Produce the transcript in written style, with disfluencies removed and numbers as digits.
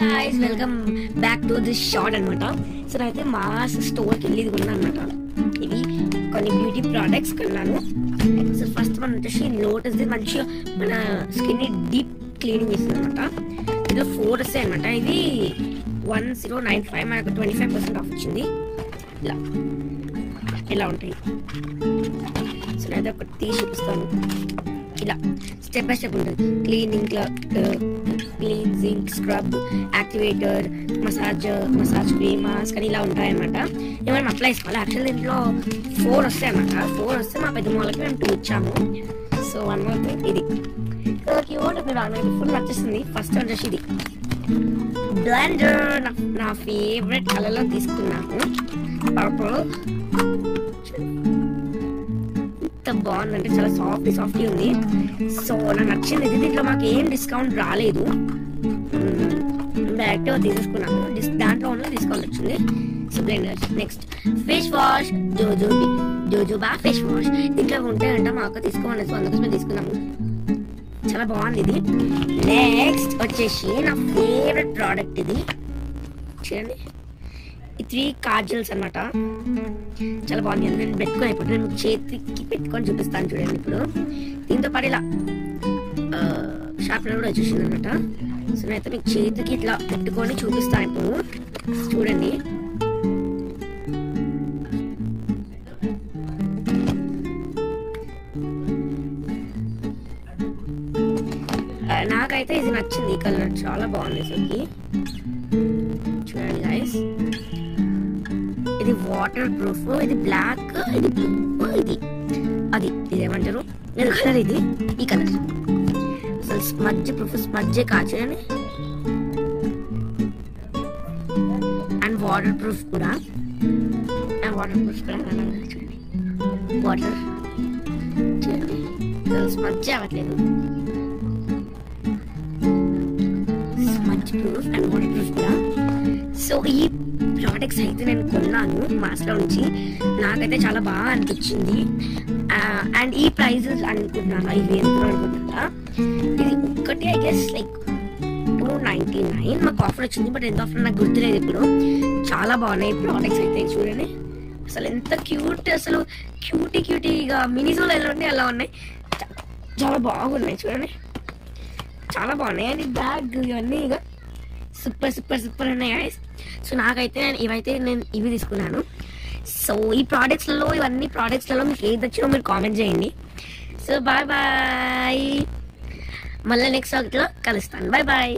guys, welcome back to this short అనమాట. So నేనైతే mass స్టోర్కి వెళ్ళి ఇది కొన్నాను అనమాట. ఇవి కొన్ని బ్యూటీ ప్రోడక్ట్స్ కొన్నాను. సో ఫస్ట్ వన్ వచ్చేసి లోటస్ ది మంచిగా మన స్కిన్ ని డీప్ క్లీనింగ్ చేస్తుంది అనమాట. ఇందులో 4 వస్తాయి అనమాట. ఇది 1095 మనకు 25% ఆఫ్ వచ్చింది. ఇలా ఉంటాయి. సో నేను ఒకటి తీసి చూపిస్తాను. ఇలా స్టెప్ బై స్టెప్ ఉంటుంది. Cleansing scrub, activator, massage cream, mask అని ఇలా ఉంటాయన్నమాట. ఏమైనా అప్లై చేసుకోవాలి. యాక్చువల్లీ దీంట్లో 4 వస్తాయి అన్నమాట. 4 వస్తే మా పెద్ద వాళ్ళకి మేము 2 ఇచ్చాము. సో వన్ మోర్ ఇది క్యూట్ నాకు ఫుల్ నచ్చేస్తుంది. ఫస్ట్ వచ్చేసి ఇది బ్లెండర్. నా ఫేవరెట్ కలర్లో తీసుకున్నాను, పర్పుల్. బాగుందంటే చాలా సాఫ్ట్ ఉంది. సో నాకు నచ్చింది ఇది. దీంట్లో మాకు ఏం డిస్కౌంట్ రాలేదు, డైరెక్ట్గా తీసేసుకున్నాము. దాంట్లో ఉన్న డిస్కౌంట్ వచ్చింది. So blender. Next face wash, jojoba face wash. దీంట్లో ఉంటాయంట, మాకు తీసుకోవాలి. సో అందుకోసమే తీసుకున్నాము. చాలా బాగుంది ఇది. నెక్స్ట్ వచ్చేసి నా ఫేవరెట్ ప్రోడక్ట్ ఇది. చూడండి, ఈ 3 కాజల్స్ అనమాట. చాలా బాగుంది. నేను పెట్టుకొని ఇప్పుడు నేను చేతికి పెట్టుకొని చూపిస్తాను. చూడండి, ఇప్పుడు దీంతో పాటు ఇలా షార్ప్నర్ కూడా వచ్చేసింది అనమాట. సో నేనైతే మీకు చేతికి ఇట్లా పెట్టుకొని చూపిస్తాను. ఇప్పుడు చూడండి, నాకైతే ఇది నచ్చింది. ఈ కలర్ చాలా బాగుంది. అసలుకి చూడండి గైస్, ఇది వాటర్ ప్రూఫ్, ఇది బ్లాక్, ఇది బ్లూ, ఇది ఏమంటారు కలర్, ఇది ఈ కలర్ అసలు స్మడ్జ్ ప్రూఫ్, స్మడ్జే కాచండి. అండ్ వాటర్ ప్రూఫ్ కూడా, చూడండి, వాటర్ చూడండి, స్మడ్జ్ అవ్వట్లేదు. Smudge proof and waterproof కూడా. సో ఈ ప్రోడక్ట్స్ అయితే నేను కొన్నాను మాస్లో నుంచి. నాకైతే చాలా బాగా అనిపించింది. అండ్ ఈ ప్రైజెస్ అనుకుంటున్నాను, ఇవి ఎంత అనుకుంటున్నా. ఇది ఒక్కటి ఐ గెస్ లైక్ 299. మాకు ఆఫర్ వచ్చింది, బట్ ఎంత ఆఫర్ నాకు గుర్తులేదు ఇప్పుడు. చాలా బాగున్నాయి ప్రోడక్ట్స్ అయితే. చూడండి అసలు ఎంత క్యూట్, అసలు క్యూటీగా మినీజోలో ఎలా ఉన్నాయి అలా ఉన్నాయి. చాలా బాగున్నాయి. చూడండి చాలా బాగున్నాయి. అండ్ బ్యాగ్ ఇవన్నీ ఇక సూపర్ ఉన్నాయి గైస్. సో నాకైతే నేను ఇవి తీసుకున్నాను. సో ఈ ప్రోడక్ట్స్లలో, ఇవన్నీ ప్రోడక్ట్స్లలో మీకు ఏది వచ్చినా మీరు కామెంట్ చేయండి. సో బాయ్ మళ్ళీ నెక్స్ట్ లో కలుస్తాను. బాయ్.